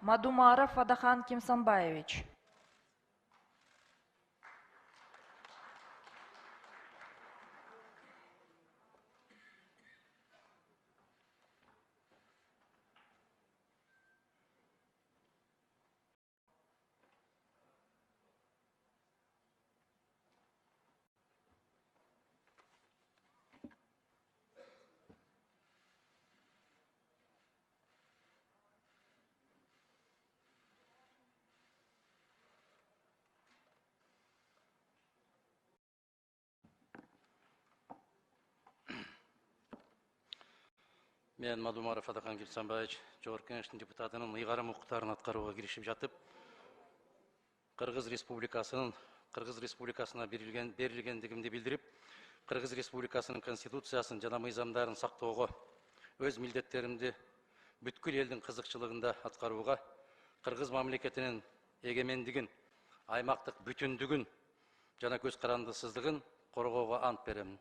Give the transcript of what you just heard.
Мадумаров Адахан Кимсанбаевич. Мен Мадумаров Адахан Кимсанбаевич, Жогорку Кеңештин депутатынын ыйгарым укуктарын аткарууга киришип жатып, Кыргыз Республикасына берилгендигимди билдирип, Кыргыз Республикасынын Конституциясын жана мыйзамдарын сактоого, өз милдеттеримди бүткүл элдин кызыкчылыгында аткарууга, Кыргыз мамлекетинин эгемендигин, аймактык бүтүндүгүн жана көз карандысыздыгын коргоого ант беремин.